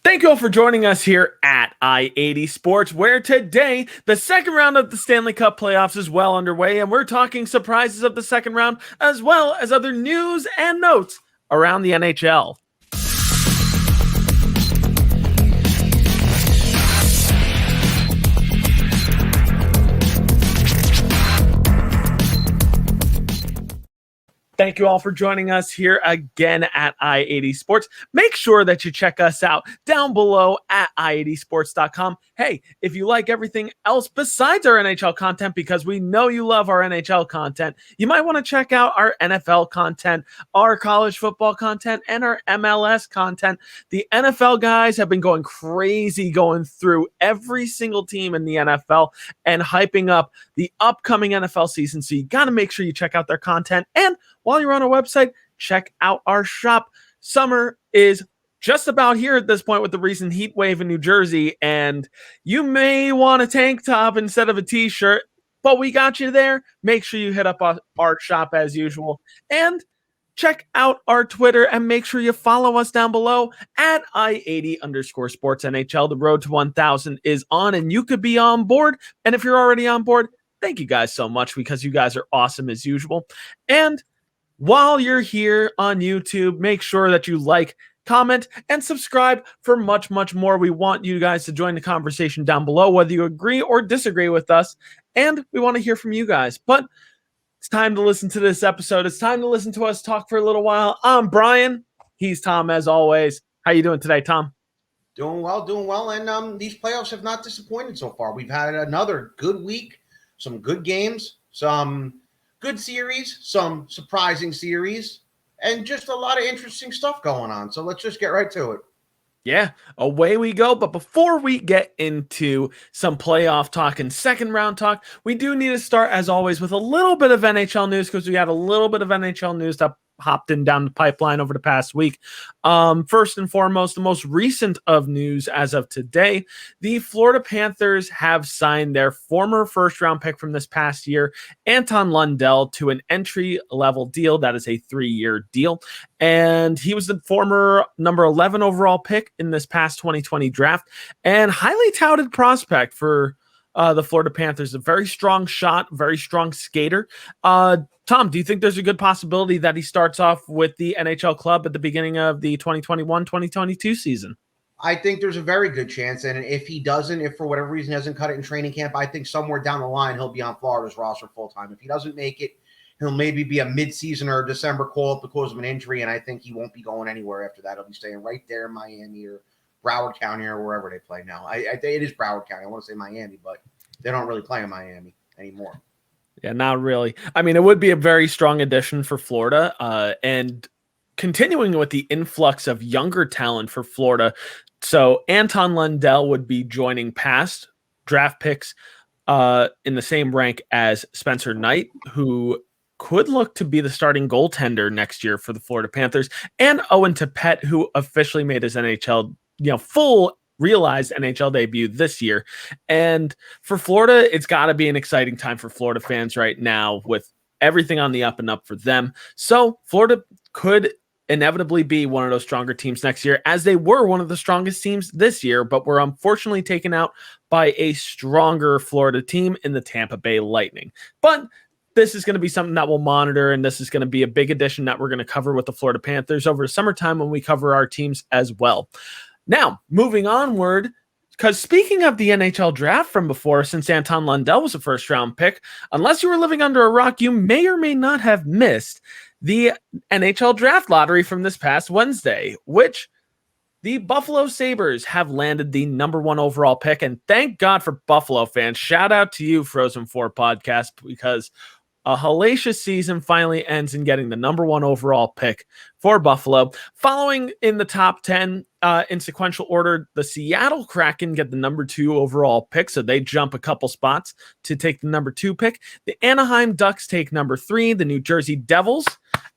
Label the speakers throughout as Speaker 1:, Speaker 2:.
Speaker 1: Thank you all for joining us here at I-80 Sports, where today the second round of the Stanley Cup Playoffs is well underway, and we're talking surprises of the second round, as well as other news and notes around the NHL. Thank you all for joining us here again at I-80 Sports. Make sure that you check us out down below at i80sports.com. Hey, if you like everything else besides our NHL content, because we know you love our NHL content, you might want to check out our NFL content, our college football content, and our MLS content. The NFL guys have been going crazy going through every single team in the NFL and hyping up the upcoming NFL season. So you got to make sure you check out their content. And while you're on our website, check out our shop. Summer is just about here at this point with the recent heat wave in New Jersey, and you may want a tank top instead of a t-shirt, but we got you there. Make sure you hit up our shop as usual, and check out our Twitter, and make sure you follow us down below at I80_sports NHL. The road to 1,000 is on, and you could be on board. And if you're already on board, thank you guys so much, because you guys are awesome as usual. And while you're here on YouTube, make sure that you like, comment, and subscribe for much, much more. We want you guys to join the conversation down below, whether you agree or disagree with us, and we want to hear from you guys. But it's time to listen to this episode. It's time to listen to us talk for a little while. I'm Brian. He's Tom, as always. How you doing today, Tom?
Speaker 2: Doing well. And these playoffs have not disappointed so far. We've had another good week, some good games, some good series, some surprising series, and just a lot of interesting stuff going on. So let's just get right to it.
Speaker 1: Yeah, away we go. But before we get into some playoff talk and second round talk, we do need to start, as always, with a little bit of NHL news, because we had a little bit of NHL news that hopped in down the pipeline over the past week. First and foremost, the most recent of news as of today, the Florida Panthers have signed their former first-round pick from this past year, Anton Lundell, to an entry-level deal. That is a 3-year deal. And he was the former number 11 overall pick in this past 2020 draft, and highly touted prospect for the Florida Panthers. A very strong shot, very strong skater. Tom, do you think there's a good possibility that he starts off with the NHL club at the beginning of the 2021-2022 season?
Speaker 2: I think there's a very good chance. And if he doesn't, if for whatever reason doesn't cut it in training camp, I think somewhere down the line he'll be on Florida's roster full-time. If he doesn't make it, he'll maybe be a mid-season or December call-up because of an injury, and I think he won't be going anywhere after that. He'll be staying right there in Miami or Broward County or wherever they play now. I think it is Broward County. I want to say Miami, but they don't really play in Miami anymore.
Speaker 1: Yeah, not really. I mean, it would be a very strong addition for Florida. And continuing with the influx of younger talent for Florida, so Anton Lundell would be joining past draft picks in the same rank as Spencer Knight, who could look to be the starting goaltender next year for the Florida Panthers, and Owen Tippett, who officially made his NHL, full realized NHL debut this year. And for Florida, it's got to be an exciting time for Florida fans right now, with everything on the up and up for them. So Florida could inevitably be one of those stronger teams next year, as they were one of the strongest teams this year, but were unfortunately taken out by a stronger Florida team in the Tampa Bay Lightning. But this is going to be something that we'll monitor, and this is going to be a big addition that we're going to cover with the Florida Panthers over the summertime when we cover our teams as well. Now, moving onward, because speaking of the NHL draft from before, since Anton Lundell was a first-round pick, unless you were living under a rock, you may or may not have missed the NHL draft lottery from this past Wednesday, which the Buffalo Sabres have landed the number 1 overall pick. And thank God for Buffalo fans. Shout out to you, Frozen 4 podcast, because a hellacious season finally ends in getting the number 1 overall pick for Buffalo. Following in the top 10 in sequential order, the Seattle Kraken get the number 2 overall pick, so they jump a couple spots to take the number 2 pick. The Anaheim Ducks take number 3, the New Jersey Devils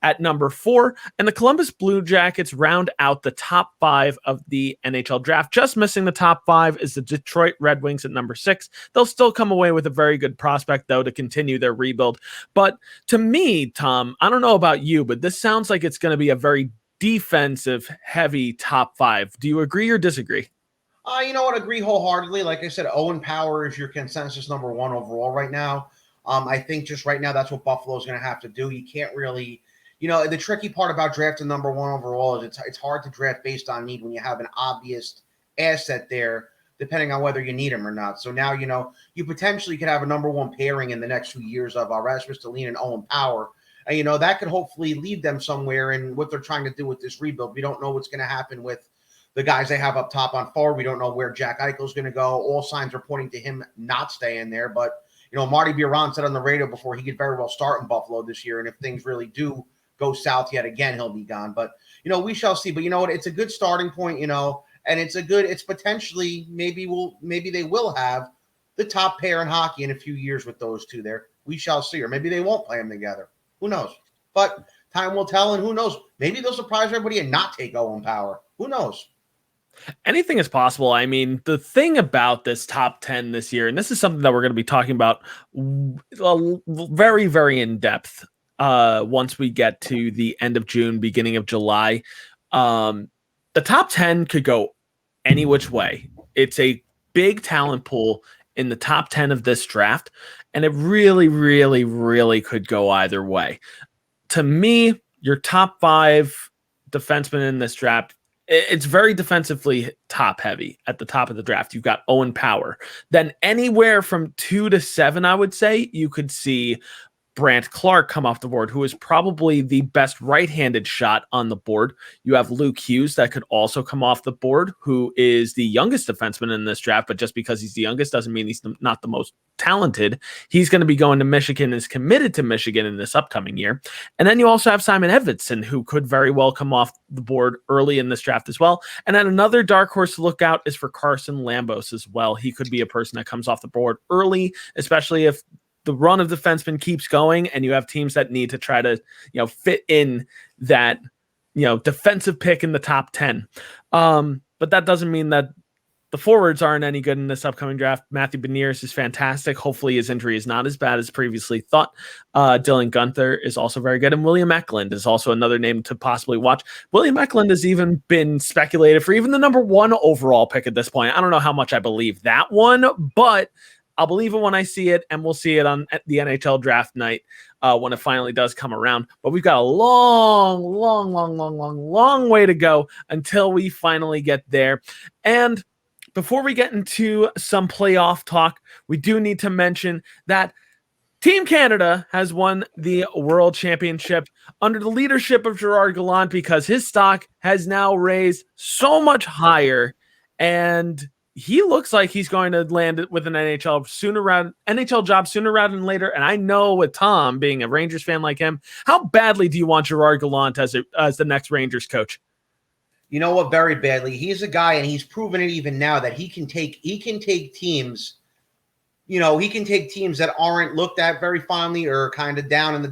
Speaker 1: at number 4, and the Columbus Blue Jackets round out the top 5 of the NHL draft. Just missing the top 5 is the Detroit Red Wings at number 6. They'll still come away with a very good prospect, though, to continue their rebuild. But to me, Tom, I don't know about you, but this sounds like it's going to be a very defensive heavy top 5. Do you agree or disagree?
Speaker 2: You know what? Agree wholeheartedly. Like I said, Owen Power is your consensus number 1 overall right now. I think just right now that's what Buffalo's going to have to do. You can't really, the tricky part about drafting number 1 overall is it's hard to draft based on need when you have an obvious asset there, depending on whether you need him or not. So now, you potentially could have a number 1 pairing in the next few years of Rasmus Dahlin and Owen Power. And, that could hopefully lead them somewhere in what they're trying to do with this rebuild. We don't know what's going to happen with the guys they have up top on forward. We don't know where Jack Eichel's going to go. All signs are pointing to him not staying there. But, Marty Biron said on the radio before he could very well start in Buffalo this year. And if things really do go south yet again, he'll be gone. But, we shall see. But you know what? It's a good starting point, and it's potentially maybe they will have the top pair in hockey in a few years with those two there. We shall see. Or maybe they won't play them together. Who knows? But time will tell. And who knows? Maybe they'll surprise everybody and not take Owen Power. Who knows?
Speaker 1: Anything is possible. I mean, the thing about this top 10 this year, and this is something that we're going to be talking about very, very in depth once we get to the end of June, beginning of July. The top 10 could go any which way. It's a big talent pool in the top 10 of this draft, and it really, really, really could go either way. To me, your top 5 defensemen in this draft, it's very defensively top heavy at the top of the draft. You've got Owen Power. Then anywhere from 2 to 7, I would say, you could see Brandt Clark come off the board, who is probably the best right-handed shot on the board. You have Luke Hughes that could also come off the board, who is the youngest defenseman in this draft, but just because he's the youngest doesn't mean he's not the most talented. He's going to be going to Michigan, is committed to Michigan in this upcoming year. And then you also have Simon Edvinsson, who could very well come off the board early in this draft as well. And then another dark horse to look out is for Carson Lambos as well. He could be a person that comes off the board early, especially if the run of defensemen keeps going and you have teams that need to try to, fit in that, defensive pick in the top 10. But that doesn't mean that the forwards aren't any good in this upcoming draft. Matthew Beniers is fantastic. Hopefully his injury is not as bad as previously thought. Dylan Gunther is also very good. And William Eklund is also another name to possibly watch. William Eklund has even been speculated for even the number 1 overall pick at this point. I don't know how much I believe that one, but I'll believe it when I see it, and we'll see it on the NHL draft night when it finally does come around. But we've got a long way to go until we finally get there. And before we get into some playoff talk, we do need to mention that Team Canada has won the World Championship under the leadership of Gerard Gallant, because his stock has now raised so much higher, and he looks like he's going to land with an NHL job sooner rather than later. And I know with Tom being a Rangers fan like him, how badly do you want Gerard Gallant as the next Rangers coach?
Speaker 2: You know what? Very badly. He's a guy, and he's proven it even now that he can take teams. He can take teams that aren't looked at very fondly or kind of down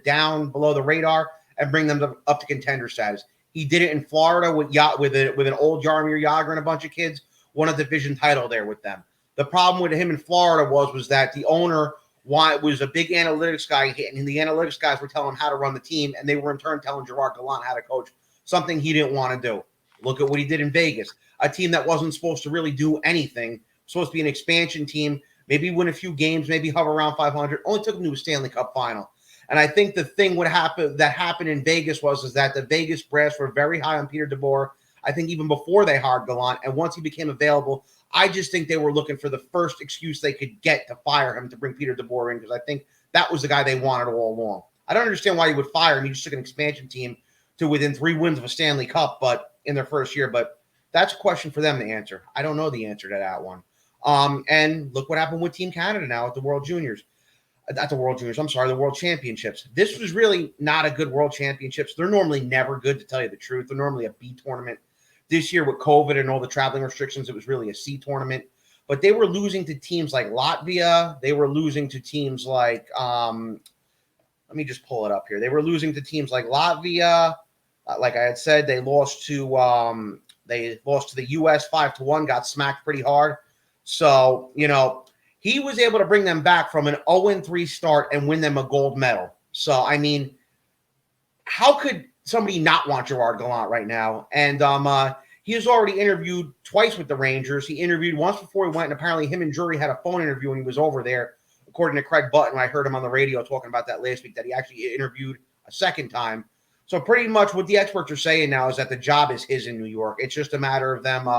Speaker 2: down below the radar and bring them up to contender status. He did it in Florida with an old Jaromir Jagr and a bunch of kids. Won a division title there with them. The problem with him in Florida was that the owner was a big analytics guy, and the analytics guys were telling him how to run the team, and they were in turn telling Gerard Gallant how to coach, something he didn't want to do. Look at what he did in Vegas, a team that wasn't supposed to really do anything, supposed to be an expansion team, maybe win a few games, maybe hover around 500, only took him to a Stanley Cup final. And I think the thing that happened in Vegas was that the Vegas brass were very high on Peter DeBoer. I think even before they hired Gallant, and once he became available, I just think they were looking for the first excuse they could get to fire him, to bring Peter DeBoer in, because I think that was the guy they wanted all along. I don't understand why you would fire him. You just took an expansion team to within 3 wins of a Stanley Cup, but in their first year. But that's a question for them to answer. I don't know the answer to that one. And look what happened with Team Canada now at the World Juniors. At the World Juniors, I'm sorry, the World Championships. This was really not a good World Championships. They're normally never good, to tell you the truth. They're normally a B tournament. This year with COVID and all the traveling restrictions, it was really a C tournament. But they were losing to teams like Latvia. They were losing to teams like let me just pull it up here. They were losing to teams like Latvia. Like I had said, they lost to the US 5-1, got smacked pretty hard. So, he was able to bring them back from an 0-3 start and win them a gold medal. So, I mean, how could somebody not want Gerard Gallant right now. And he has already interviewed twice with the Rangers. He interviewed once before he went, and apparently him and Drury had a phone interview when he was over there, according to Craig Button. I heard him on the radio talking about that last week, that he actually interviewed a second time. So pretty much what the experts are saying now is that the job is his in New York. It's just a matter of them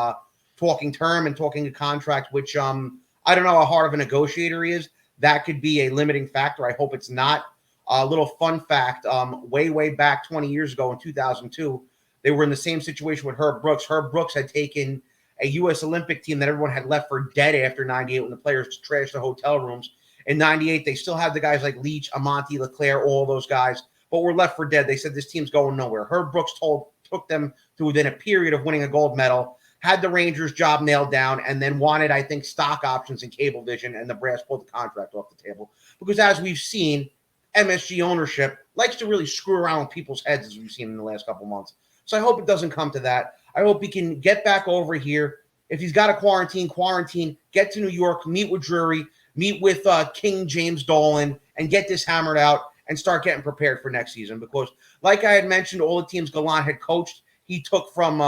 Speaker 2: talking term and talking a contract, which I don't know how hard of a negotiator he is. That could be a limiting factor. I hope it's not. A little fun fact, way back 20 years ago in 2002, they were in the same situation with Herb Brooks. Herb Brooks had taken a U.S. Olympic team that everyone had left for dead after 98 when the players trashed the hotel rooms. In 98, they still had the guys like Leach, Amante, Leclerc, all those guys, but were left for dead. They said this team's going nowhere. Herb Brooks took them to within a period of winning a gold medal, had the Rangers job nailed down, and then wanted, I think, stock options and Cablevision, and the brass pulled the contract off the table. Because as we've seen, MSG ownership likes to really screw around with people's heads, as we've seen in the last couple months. So I hope it doesn't come to that. I hope he can get back over here. If he's got to quarantine, get to New York, meet with Drury, meet with King James Dolan, and get this hammered out and start getting prepared for next season. Because like I had mentioned, all the teams Gallant had coached, he took from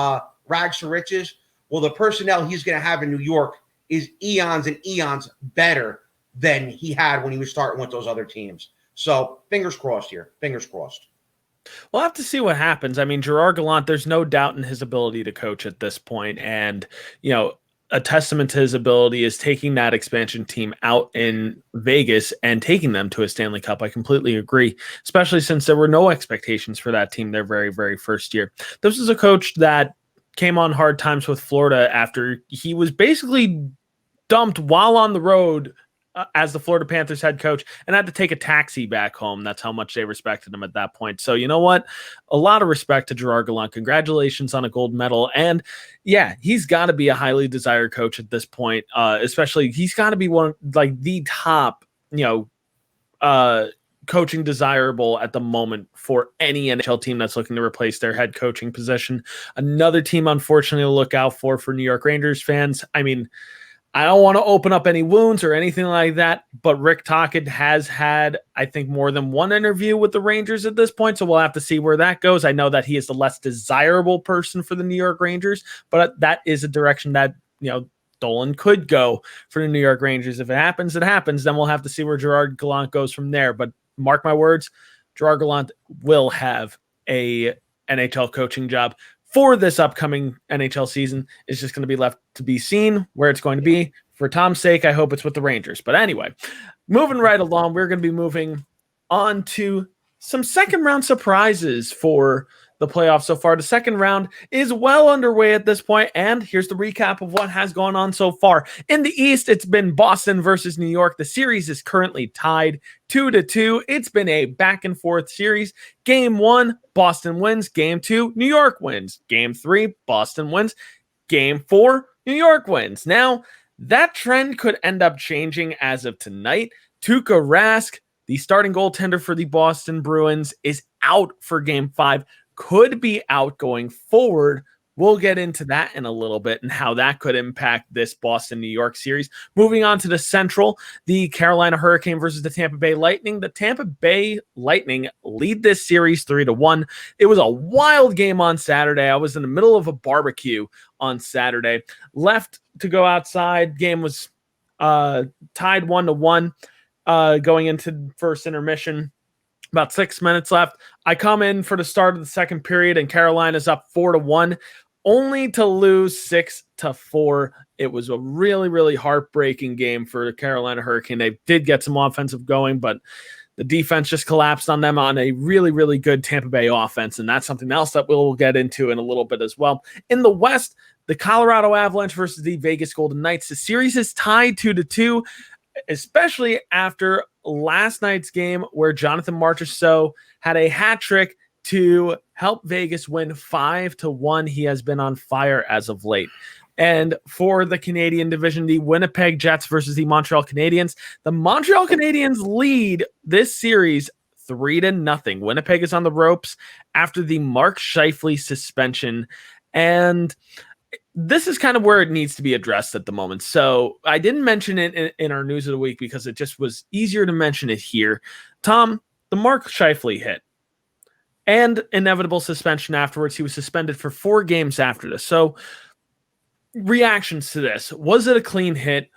Speaker 2: rags to riches. Well, the personnel he's going to have in New York is eons and eons better than he had when he was starting with those other teams. So fingers crossed here. Fingers crossed.
Speaker 1: We'll have to see what happens. I mean, Gerard Gallant, there's no doubt in his ability to coach at this point. And, you know, a testament to his ability is taking that expansion team out in Vegas and taking them to a Stanley Cup. I completely agree, especially since there were no expectations for that team their very, very first year. This is a coach that came on hard times with Florida after he was basically dumped while on the road as the Florida Panthers head coach and had to take a taxi back home. That's how much they respected him at that point. So you know what? A lot of respect to Gerard Gallant. Congratulations on a gold medal. And yeah, he's got to be a highly desired coach at this point. Especially he's got to be one like the top, coaching desirable at the moment for any NHL team that's looking to replace their head coaching position. Another team, unfortunately, to look out for New York Rangers fans. I mean, I don't want to open up any wounds or anything like that, but Rick Tocchet has had, I think, more than one interview with the Rangers at this point, so we'll have to see where that goes. I know that he is the less desirable person for the New York Rangers, but that is a direction that, Dolan could go for the New York Rangers. If it happens, it happens. Then we'll have to see where Gerard Gallant goes from there. But mark my words, Gerard Gallant will have a NHL coaching job for this upcoming NHL season. Is just going to be left to be seen where it's going to be. For Tom's sake, I hope it's with the Rangers. But anyway, moving right along, we're going to be moving on to some second round surprises for the playoffs so far. The second round is well underway at this point, and here's the recap of what has gone on so far. In the East, it's been Boston versus New York. The series is currently tied 2-2. It's been a back and forth series. Game 1, Boston wins. Game 2, New York wins. Game 3, Boston wins. Game 4, New York wins. Now, that trend could end up changing as of tonight. Tuukka Rask, the starting goaltender for the Boston Bruins, is out for Game 5. Could be out going forward. We'll get into that in a little bit and how that could impact this Boston-New York series. Moving on to the Central, the Carolina Hurricane versus the Tampa Bay Lightning. The Tampa Bay Lightning lead this series 3-1. It was a wild game on Saturday. I was in the middle of a barbecue on Saturday. Left to go outside. Game was tied 1-1 going into first intermission. About 6 minutes left. I come in for the start of the second period, and Carolina's up 4-1, only to lose 6-4. It was a really, really heartbreaking game for the Carolina Hurricane. They did get some offensive going, but the defense just collapsed on them on a really, really good Tampa Bay offense, and that's something else that we'll get into in a little bit as well. In the West, the Colorado Avalanche versus the Vegas Golden Knights. The series is tied 2-2, especially after last night's game where Jonathan Marchessault had a hat trick to help Vegas win 5-1. He has been on fire as of late. And for the Canadian division, the Winnipeg Jets versus the Montreal Canadiens. The Montreal Canadiens lead this series 3-0. Winnipeg is on the ropes after the Mark Scheifele suspension. And this is kind of where it needs to be addressed at the moment. So I didn't mention it in our news of the week because it just was easier to mention it here. Tom, the Mark Scheifele hit. and inevitable suspension afterwards. He was suspended for 4 games after this. So reactions to this. Was it a clean hit?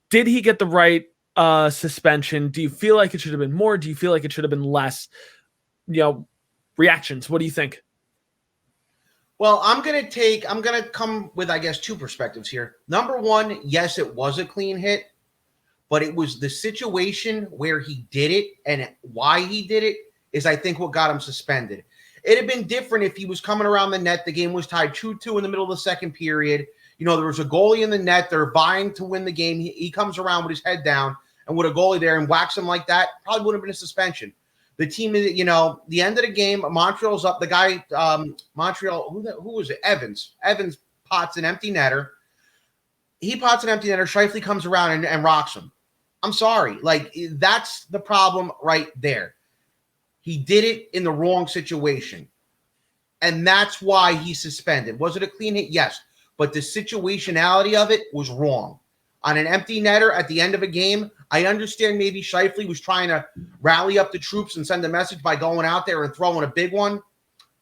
Speaker 1: Did he get the right suspension? Do you feel like it should have been more? Do you feel like it should have been less? Reactions. What do you think?
Speaker 2: Well, I'm going to come with, I guess, 2 perspectives here. Number one, yes, it was a clean hit, but it was the situation where he did it and why he did it is, I think, what got him suspended. It'd have been different if he was coming around the net. The game was tied 2-2 in the middle of the second period. There was a goalie in the net. They're vying to win the game. He comes around with his head down and with a goalie there and whacks him like that, probably would have been a suspension. The team, the end of the game, Montreal's up. The guy, Montreal, who was it? Evans. Evans pots an empty netter. He pots an empty netter. Scheifele comes around and rocks him. I'm sorry. That's the problem right there. He did it in the wrong situation. And that's why he's suspended. Was it a clean hit? Yes. But the situationality of it was wrong. On an empty netter at the end of a game, I understand maybe Scheifele was trying to rally up the troops and send a message by going out there and throwing a big one.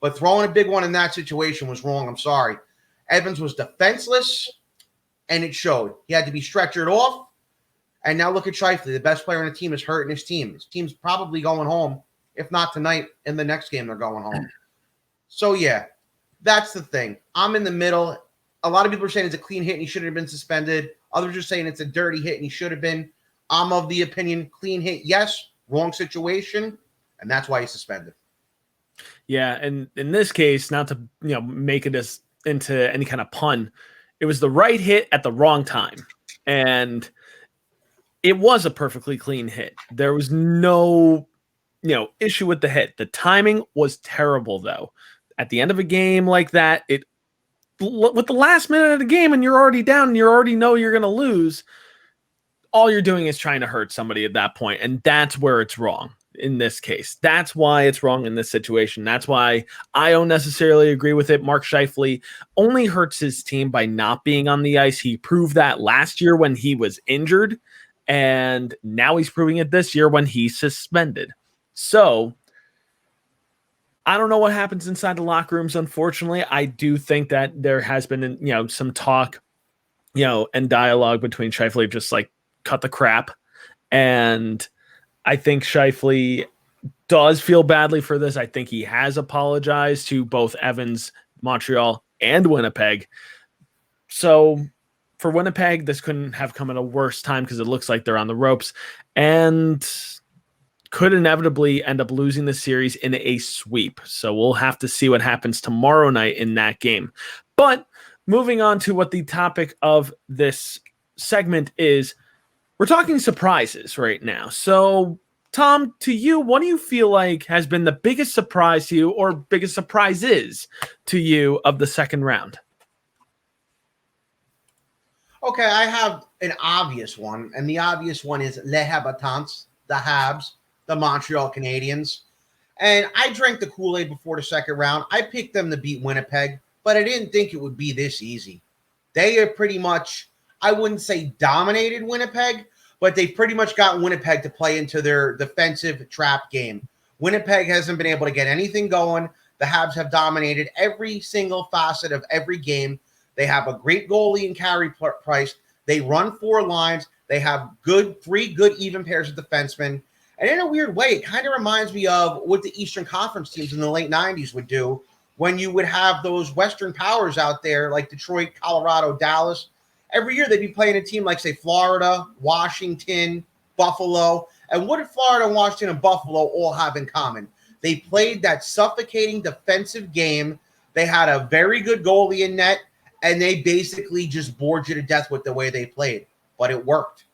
Speaker 2: But throwing a big one in that situation was wrong. I'm sorry. Evans was defenseless, and it showed. He had to be stretchered off. And now look at Scheifele. The best player on the team is hurting his team. His team's probably going home, if not tonight. In the next game, they're going home. So, yeah, that's the thing. I'm in the middle. A lot of people are saying it's a clean hit and he shouldn't have been suspended. Others are saying it's a dirty hit and he should have been. I'm of the opinion, clean hit, yes, wrong situation, and that's why he's suspended.
Speaker 1: Yeah, and in this case, not to make it into any kind of pun, it was the right hit at the wrong time, and it was a perfectly clean hit. There was no issue with the hit. The timing was terrible, though. At the end of a game like that, with the last minute of the game and you're already down and you already know you're going to lose, all you're doing is trying to hurt somebody at that point, and that's where it's wrong in this case. That's why it's wrong in this situation. That's why I don't necessarily agree with it. Mark Scheifele only hurts his team by not being on the ice. He proved that last year when he was injured, and now he's proving it this year when he's suspended. So I don't know what happens inside the locker rooms. Unfortunately, I do think that there has been, some talk, and dialogue between Scheifele, just cut the crap. And I think Scheifele does feel badly for this. I think he has apologized to both Evans, Montreal, and Winnipeg. So for Winnipeg, this couldn't have come at a worse time because it looks like they're on the ropes and could inevitably end up losing the series in a sweep. So we'll have to see what happens tomorrow night in that game. But moving on to what the topic of this segment is, we're talking surprises right now. So, Tom, to you, what do you feel like has been the biggest surprise to you or biggest surprises to you of the second round?
Speaker 2: Okay, I have an obvious one, and the obvious one is Les Habitants, the Habs, the Montreal Canadiens. And I drank the Kool-Aid before the second round. I picked them to beat Winnipeg, but I didn't think it would be this easy. They are pretty much, I wouldn't say dominated Winnipeg, but they pretty much got Winnipeg to play into their defensive trap game. Winnipeg hasn't been able to get anything going. The Habs have dominated every single facet of every game. They have a great goalie in Carey Price. They run 4 lines. They have 3 good even pairs of defensemen. And in a weird way, it kind of reminds me of what the Eastern Conference teams in the late 90s would do when you would have those Western powers out there like Detroit, Colorado, Dallas. Every year they'd be playing a team like, say, Florida, Washington, Buffalo. And what did Florida, Washington, and Buffalo all have in common? They played that suffocating defensive game. They had a very good goalie in net, and they basically just bored you to death with the way they played. But it worked.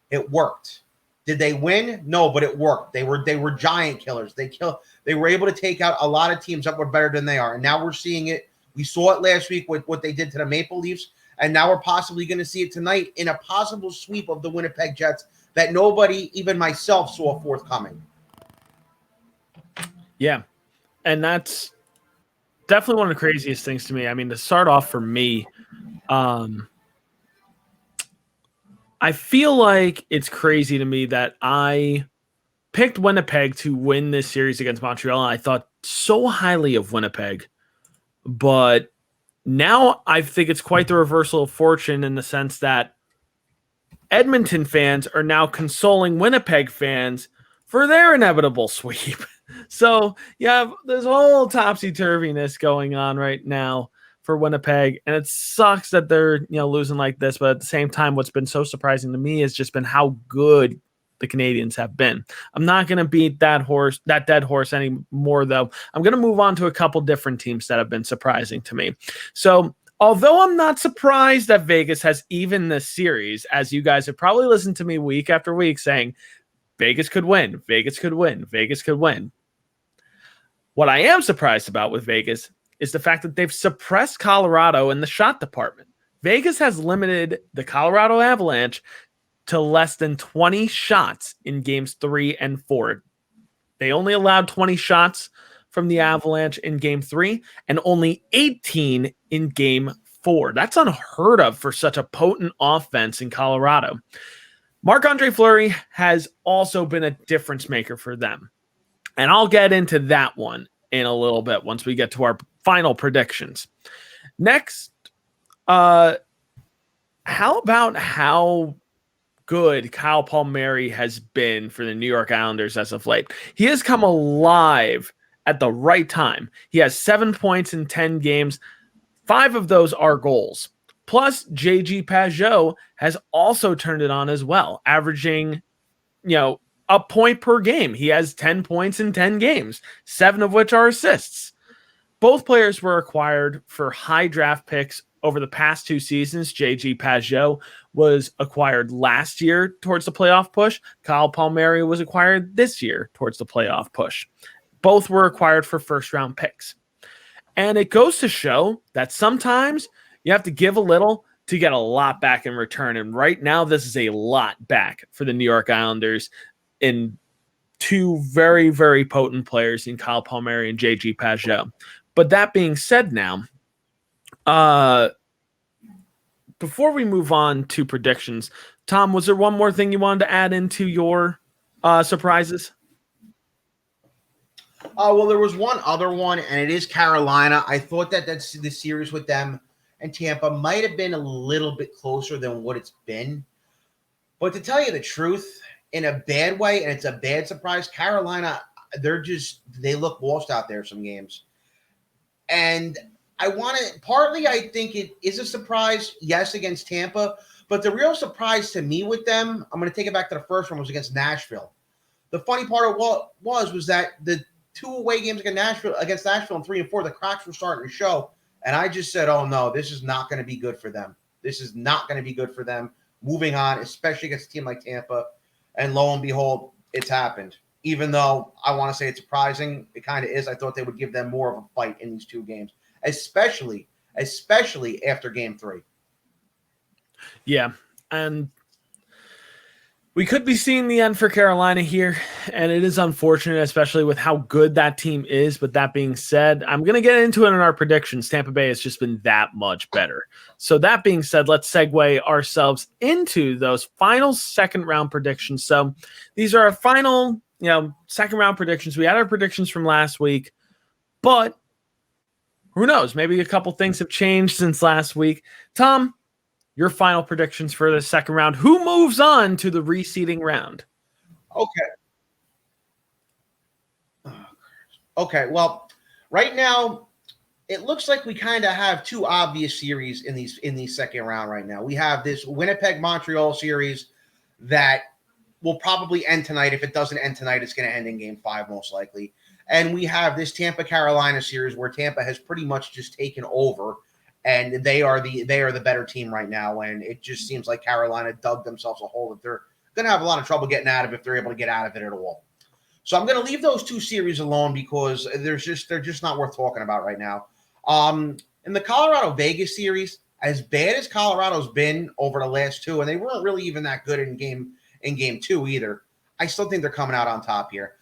Speaker 2: It worked. Did they win? No, but it worked. They were giant killers. They were able to take out a lot of teams that were better than they are. And now we're seeing it. We saw it last week with what they did to the Maple Leafs. And now we're possibly going to see it tonight in a possible sweep of the Winnipeg Jets that nobody, even myself, saw forthcoming.
Speaker 1: Yeah. And that's definitely one of the craziest things to me. I mean, to start off for me, I feel like it's crazy to me that I picked Winnipeg to win this series against Montreal. And I thought so highly of Winnipeg, but now I think it's quite the reversal of fortune in the sense that Edmonton fans are now consoling Winnipeg fans for their inevitable sweep. So you have this whole topsy-turviness going on right now for Winnipeg, and it sucks that they're losing like this. But at the same time, what's been so surprising to me has just been how good the Canadians have been. I'm not going to beat that dead horse anymore, though. I'm going to move on to a couple different teams that have been surprising to me. So although I'm not surprised that Vegas has even this series, as you guys have probably listened to me week after week saying, Vegas could win, Vegas could win, Vegas could win. What I am surprised about with Vegas is the fact that they've suppressed Colorado in the shot department. Vegas has limited the Colorado Avalanche to less than 20 shots in games 3 and 4. They only allowed 20 shots from the Avalanche in game 3 and only 18 in game 4. That's unheard of for such a potent offense in Colorado. Marc-Andre Fleury has also been a difference maker for them. And I'll get into that one in a little bit once we get to our final predictions. Next, how about how good Kyle Palmieri has been for the New York Islanders as of late? He has come alive at the right time. He has 7 points in 10 games. 5 of those are goals. Plus, JG Pageau has also turned it on as well, averaging, a point per game. He has 10 points in 10 games, 7 of which are assists. Both players were acquired for high draft picks over the past 2 seasons. JG Pageau was acquired last year towards the playoff push. Kyle Palmieri was acquired this year towards the playoff push. Both were acquired for first-round picks. And it goes to show that sometimes you have to give a little to get a lot back in return. And right now, this is a lot back for the New York Islanders in 2 very, very potent players in Kyle Palmieri and JG Pageau. But that being said now, before we move on to predictions, Tom, was there one more thing you wanted to add into your surprises?
Speaker 2: Well, there was one other one, and it is Carolina. I thought that the series with them and Tampa might have been a little bit closer than what it's been. But to tell you the truth, in a bad way, and it's a bad surprise, Carolina, they look washed out there some games. And partly I think it is a surprise, yes, against Tampa, but the real surprise to me with them, I'm going to take it back to the first one, was against Nashville. The funny part of what was that the 2 away games against Nashville in 3 and 4, the cracks were starting to show. And I just said, oh, no, this is not going to be good for them. This is not going to be good for them moving on, especially against a team like Tampa. And lo and behold, it's happened. Even though I want to say it's surprising, it kind of is. I thought they would give them more of a fight in these 2 games, especially after game 3.
Speaker 1: Yeah, and we could be seeing the end for Carolina here, and it is unfortunate, especially with how good that team is. But that being said, I'm going to get into it in our predictions. Tampa Bay has just been that much better. So that being said, let's segue ourselves into those final second-round predictions. So these are our final, second-round predictions. We had our predictions from last week, but who knows? Maybe a couple things have changed since last week. Tom, your final predictions for the second round. Who moves on to the reseeding round?
Speaker 2: Okay. Well, right now, it looks like we kind of have 2 obvious series in these second round right now. We have this Winnipeg-Montreal series that will probably end tonight. If it doesn't end tonight, it's going to end in game 5 most likely. And we have this Tampa-Carolina series where Tampa has pretty much just taken over. And they are the better team right now, and it just seems like Carolina dug themselves a hole that they're going to have a lot of trouble getting out of if they're able to get out of it at all. So I'm going to leave those 2 series alone because they're just not worth talking about right now. In the Colorado-Vegas series, as bad as Colorado's been over the last 2, and they weren't really even that good in game 2 either, I still think they're coming out on top here.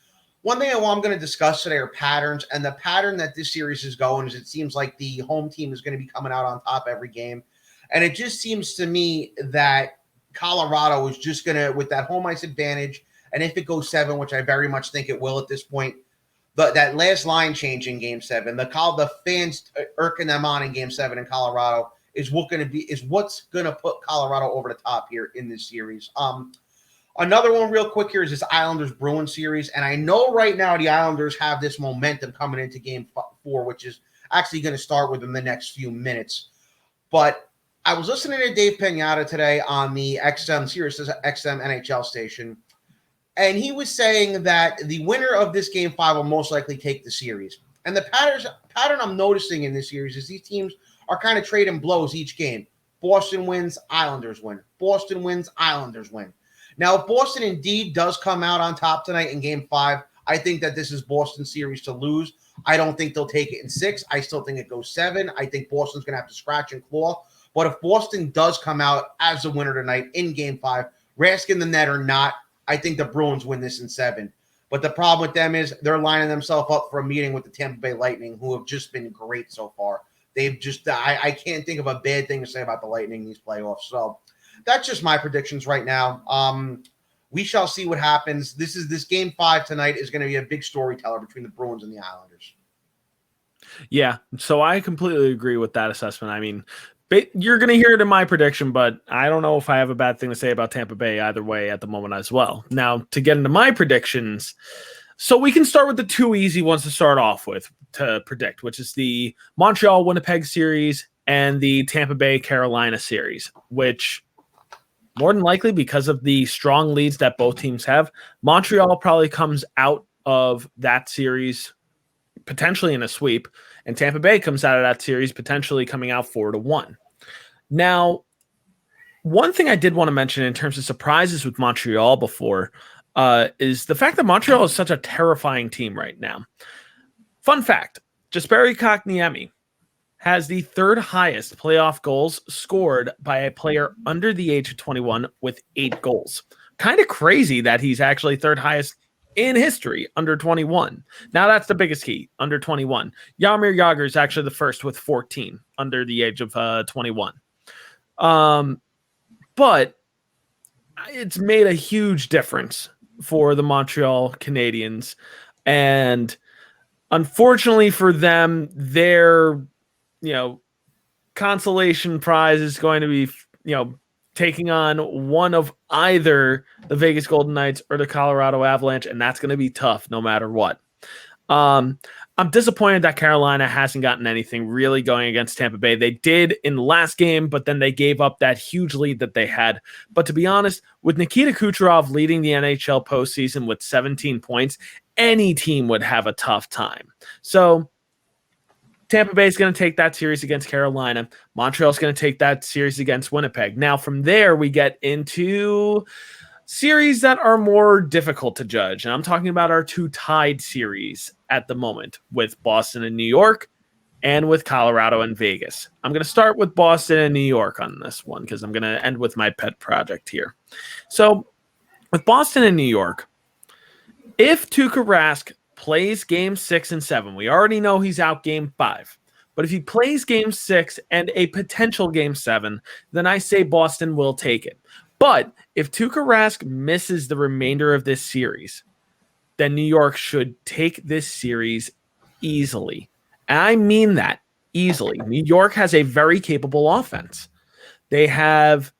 Speaker 2: One thing I'm going to discuss today are patterns, and the pattern that this series is going is it seems like the home team is going to be coming out on top every game. And it just seems to me that Colorado is just going to, with that home ice advantage And if it goes 7, which I very much think it will at this point, that last line change in Game 7, the fans irking them on in Game 7 in Colorado is what's going to put Colorado over the top here in this series. Another one real quick here is this Islanders-Bruins series. And I know right now the Islanders have this momentum coming into Game 4, which is actually going to start within the next few minutes. But I was listening to Dave Pignata today on the Sirius XM NHL station, and he was saying that the winner of this Game 5 will most likely take the series. And the pattern I'm noticing in this series is these teams are kind of trading blows each game. Boston wins, Islanders win. Boston wins, Islanders win. Now, if Boston indeed does come out on top tonight in Game 5, I think that this is Boston's series to lose. I don't think they'll take it in 6. I still think it goes 7. I think Boston's going to have to scratch and claw. But if Boston does come out as the winner tonight in Game 5, Raskin the net or not, I think the Bruins win this in 7. But the problem with them is they're lining themselves up for a meeting with the Tampa Bay Lightning, who have just been great so far. They've just I can't think of a bad thing to say about the Lightning in these playoffs. So that's just my predictions right now. We shall see what happens. This Game 5 tonight is going to be a big storyteller between the Bruins and the Islanders.
Speaker 1: Yeah, so I completely agree with that assessment. I mean, you're going to hear it in my prediction, but I don't know if I have a bad thing to say about Tampa Bay either way at the moment as well. Now, to get into my predictions, so we can start with the 2 easy ones to start off with to predict, which is the Montreal-Winnipeg series and the Tampa Bay-Carolina series, which more than likely, because of the strong leads that both teams have, Montreal probably comes out of that series potentially in a sweep, and Tampa Bay comes out of that series potentially coming out 4-1. Now, one thing I did want to mention in terms of surprises with Montreal before is the fact that Montreal is such a terrifying team right now. Fun fact, Jesperi Kotkaniemi has the 3rd highest playoff goals scored by a player under the age of 21 with 8 goals. Kind of crazy that he's actually 3rd highest in history under 21. Now that's the biggest key, under 21. Jaromir Jagr is actually the first with 14 under the age of 21. But it's made a huge difference for the Montreal Canadiens. And unfortunately for them, their, consolation prize is going to be, taking on one of either the Vegas Golden Knights or the Colorado Avalanche, and that's going to be tough no matter what. I'm disappointed that Carolina hasn't gotten anything really going against Tampa Bay. They did in the last game, but then they gave up that huge lead that they had. But to be honest, with Nikita Kucherov leading the NHL postseason with 17 points, any team would have a tough time. So Tampa Bay is going to take that series against Carolina. Montreal's going to take that series against Winnipeg. Now, from there, we get into series that are more difficult to judge. And I'm talking about our 2 tied series at the moment with Boston and New York and with Colorado and Vegas. I'm going to start with Boston and New York on this one because I'm going to end with my pet project here. So with Boston and New York, if Tuukka Rask plays Game 6 and 7, we already know he's out Game 5. But if he plays Game 6 and a potential Game 7, then I say Boston will take it. But if Tuukka Rask misses the remainder of this series, then New York should take this series easily. And I mean that easily. New York has a very capable offense. They have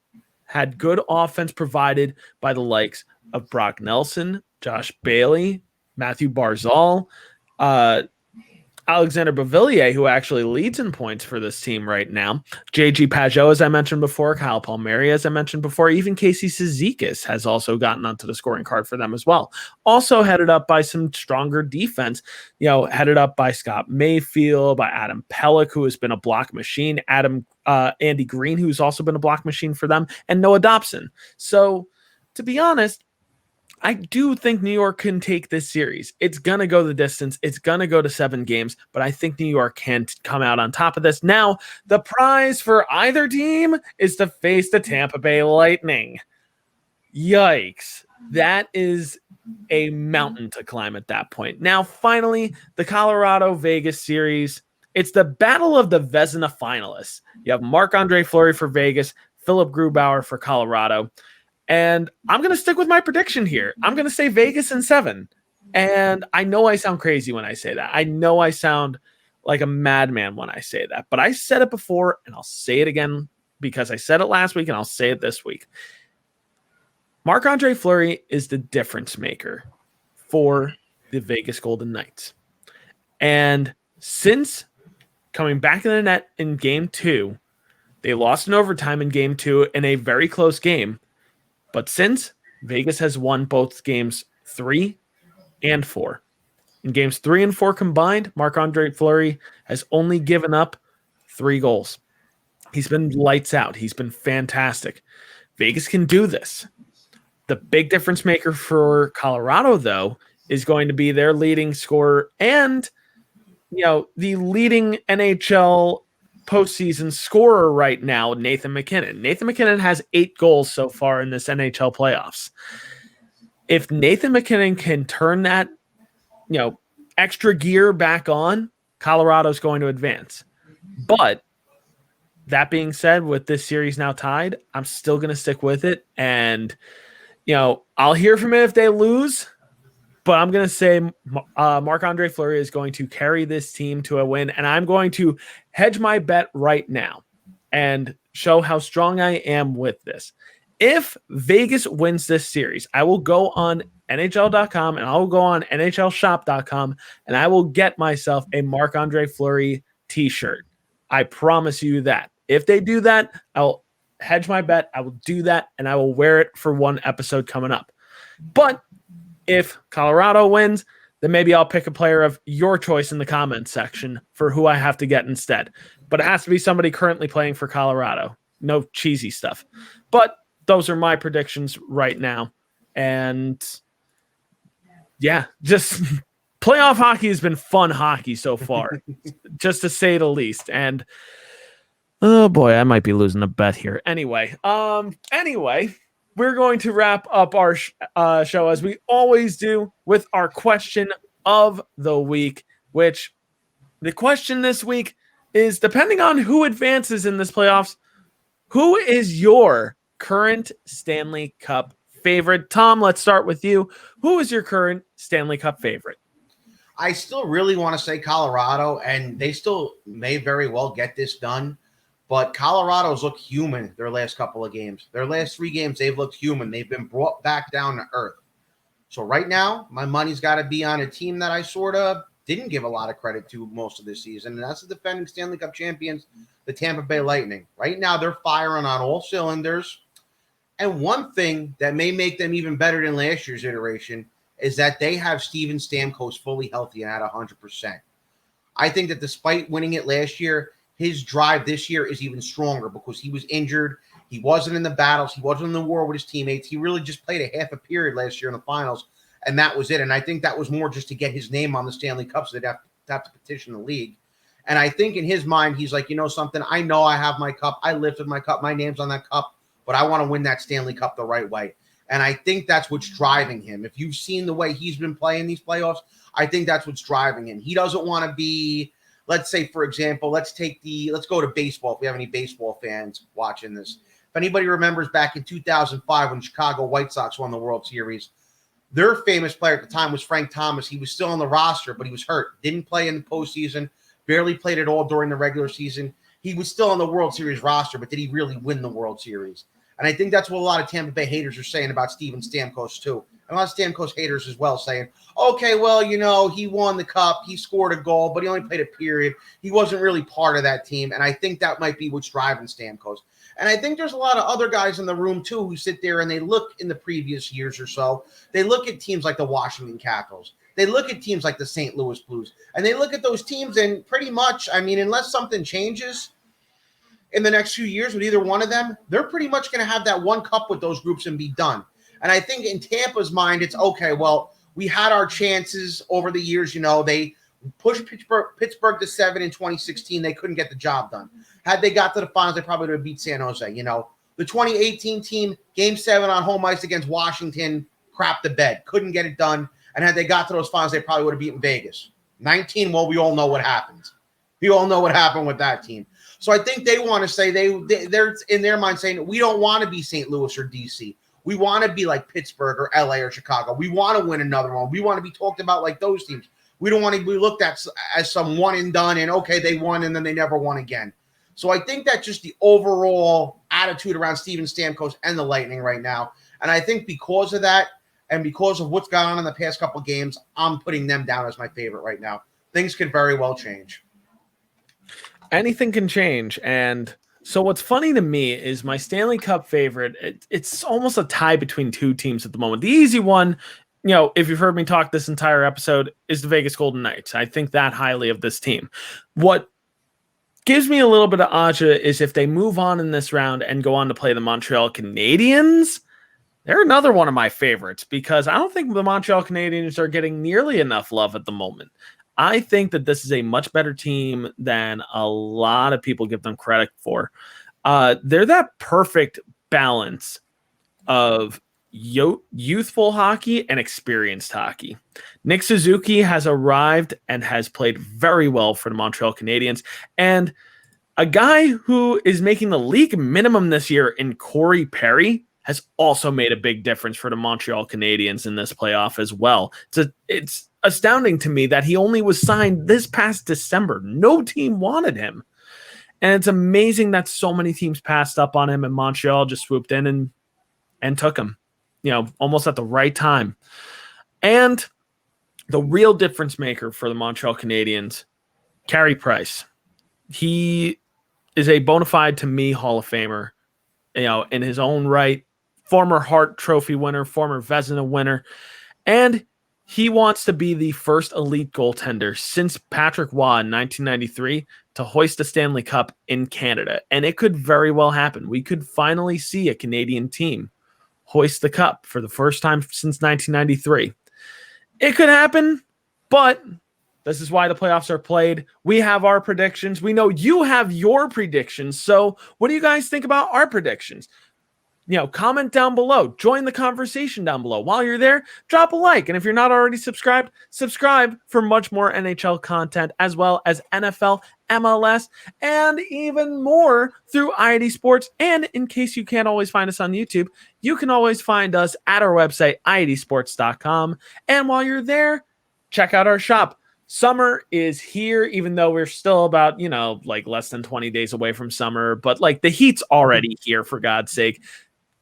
Speaker 1: had good offense provided by the likes of Brock Nelson, Josh Bailey, Matthew Barzal, Alexander Beauvillier, who actually leads in points for this team right now. J.G. Pajot, as I mentioned before, Kyle Palmieri, as I mentioned before, even Casey Cizikas has also gotten onto the scoring card for them as well. Also headed up by some stronger defense, headed up by Scott Mayfield, by Adam Pelech, who has been a block machine, Andy Green, who's also been a block machine for them, and Noah Dobson. So, to be honest, I do think New York can take this series. It's going to go the distance. It's going to go to 7 games, but I think New York can come out on top of this. Now, the prize for either team is to face the Tampa Bay Lightning. Yikes. That is a mountain to climb at that point. Now, finally, the Colorado-Vegas series. It's the battle of the Vezina finalists. You have Marc-Andre Fleury for Vegas, Philip Grubauer for Colorado. And I'm going to stick with my prediction here. I'm going to say Vegas in 7. And I know I sound crazy when I say that. I know I sound like a madman when I say that. But I said it before, and I'll say it again because I said it last week, and I'll say it this week. Marc-Andre Fleury is the difference maker for the Vegas Golden Knights. And since coming back in the net in Game 2, they lost in overtime in Game 2 in a very close game. But since, Vegas has won both Games 3 and 4. In Games 3 and 4 combined, Marc-Andre Fleury has only given up 3 goals. He's been lights out. He's been fantastic. Vegas can do this. The big difference maker for Colorado, though, is going to be their leading scorer and, the leading NHL postseason scorer right now, Nathan MacKinnon. Nathan MacKinnon has 8 goals so far in this NHL playoffs. If Nathan MacKinnon can turn that, extra gear back on, Colorado's going to advance. But that being said, with this series now tied, I'm still going to stick with it. And, I'll hear from it if they lose, but I'm going to say Marc-Andre Fleury is going to carry this team to a win. And I'm going to hedge my bet right now and show how strong I am with this. If Vegas wins this series, I will go on NHL.com and I will go on NHLshop.com and I will get myself a Marc-Andre Fleury t-shirt. I promise you that. If they do that, I'll hedge my bet. I will do that and I will wear it for one episode coming up. But if Colorado wins, then maybe I'll pick a player of your choice in the comments section for who I have to get instead. But it has to be somebody currently playing for Colorado. No cheesy stuff. But those are my predictions right now. And yeah, just playoff hockey has been fun hockey so far, just to say the least. And oh boy, I might be losing a bet here. Anyway, we're going to wrap up our show as we always do with our question of the week, which the question this week is, depending on who advances in this playoffs, who is your current Stanley Cup favorite? Tom, let's start with you. Who is your current Stanley Cup favorite?
Speaker 2: I still really want to say Colorado, and they still may very well get this done. But Colorado's looked human their last couple of games. Their last 3 games, they've looked human. They've been brought back down to earth. So right now, my money's got to be on a team that I sort of didn't give a lot of credit to most of this season, and that's the defending Stanley Cup champions, the Tampa Bay Lightning. Right now, they're firing on all cylinders. And one thing that may make them even better than last year's iteration is that they have Steven Stamkos fully healthy and at 100%. I think that despite winning it last year, his drive this year is even stronger because he was injured. He wasn't in the battles. He wasn't in the war with his teammates. He really just played a half a period last year in the finals, and that was it. And I think that was more just to get his name on the Stanley Cup, so they'd have to petition the league. And I think in his mind, he's like, something? I know I have my cup. I lifted my cup. My name's on that cup, but I want to win that Stanley Cup the right way. And I think that's what's driving him. If you've seen the way he's been playing these playoffs, I think that's what's driving him. He doesn't want to be, let's say, for example, let's go to baseball. If we have any baseball fans watching this, if anybody remembers back in 2005 when Chicago White Sox won the World Series, their famous player at the time was Frank Thomas. He was still on the roster, but he was hurt. Didn't play in the postseason, barely played at all during the regular season. He was still on the World Series roster, but did he really win the World Series? And I think that's what a lot of Tampa Bay haters are saying about Steven Stamkos too. And a lot of Stamkos haters as well saying, okay, well, he won the cup. He scored a goal, but he only played a period. He wasn't really part of that team. And I think that might be what's driving Stamkos. And I think there's a lot of other guys in the room too who sit there and they look in the previous years or so. They look at teams like the Washington Capitals. They look at teams like the St. Louis Blues. And they look at those teams and pretty much, unless something changes in the next few years with either one of them, they're pretty much going to have that one cup with those groups and be done. And I think in Tampa's mind, it's okay, well, we had our chances over the years. They pushed Pittsburgh to 7 in 2016. They couldn't get the job done. Had they got to the finals, they probably would have beat San Jose. The 2018 team, Game 7 on home ice against Washington, crapped the bed. Couldn't get it done. And had they got to those finals, they probably would have beaten Vegas. 19, well, we all know what happened. We all know what happened with that team. So I think they want to say they're in their mind saying, we don't want to be St. Louis or DC. We want to be like Pittsburgh or LA or Chicago. We want to win another one. We want to be talked about like those teams. We don't want to be looked at as some one and done and okay, they won and then they never won again. So I think that just the overall attitude around Steven Stamkos and the Lightning right now. And I think because of that and because of what's gone on in the past couple of games, I'm putting them down as my favorite right now. Things could very well change.
Speaker 1: Anything can change. And so what's funny to me is my Stanley Cup favorite, it's almost a tie between two teams at the moment. The easy one, if you've heard me talk this entire episode, is the Vegas Golden Knights. I think that highly of this team. What gives me a little bit of aja is if they move on in this round and go on to play the Montreal Canadiens. They're another one of my favorites because I don't think the Montreal Canadiens are getting nearly enough love at the moment. I think that this is a much better team than a lot of people give them credit for. They're that perfect balance of youthful hockey and experienced hockey. Nick Suzuki has arrived and has played very well for the Montreal Canadiens. And a guy who is making the league minimum this year in Corey Perry has also made a big difference for the Montreal Canadiens in this playoff as well. It's astounding to me that he only was signed this past December. No team wanted him. And it's amazing that so many teams passed up on him and Montreal just swooped in and took him, almost at the right time. And the real difference maker for the Montreal Canadiens, Carey Price. He is a bona fide, to me, Hall of Famer, in his own right. Former Hart Trophy winner, former Vezina winner. And he wants to be the first elite goaltender since Patrick Waugh in 1993 to hoist a Stanley Cup in Canada. And it could very well happen. We could finally see a Canadian team hoist the cup for the first time since 1993. It could happen, but this is why the playoffs are played. We have our predictions. We know you have your predictions. So what do you guys think about our predictions? Comment down below. Join the conversation down below. While you're there, drop a like. And if you're not already subscribed, subscribe for much more NHL content, as well as NFL, MLS, and even more through i80 Sports. And in case you can't always find us on YouTube, you can always find us at our website, i80sports.com. And while you're there, check out our shop. Summer is here, even though we're still about, less than 20 days away from summer. But the heat's already here, for God's sake.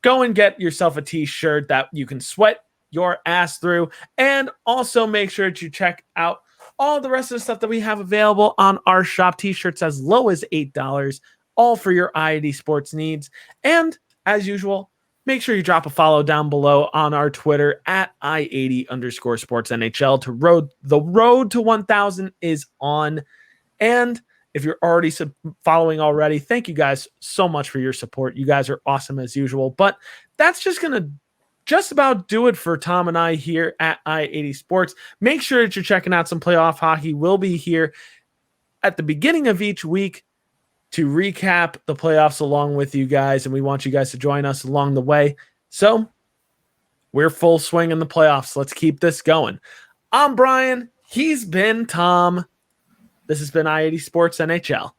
Speaker 1: Go and get yourself a t-shirt that you can sweat your ass through. And also make sure that you check out all the rest of the stuff that we have available on our shop. T-shirts as low as $8, all for your i80 Sports needs. And as usual, make sure you drop a follow down below on our Twitter at i80_sportsNHL. The road to 1,000 is on. And if you're already following already, thank you guys so much for your support. You guys are awesome as usual. But that's just going to just about do it for Tom and I here at i80 Sports. Make sure that you're checking out some playoff hockey. We'll be here at the beginning of each week to recap the playoffs along with you guys, and we want you guys to join us along the way. So we're full swing in the playoffs. Let's keep this going. I'm Brian. He's been Tom. This has been i80 Sports NHL.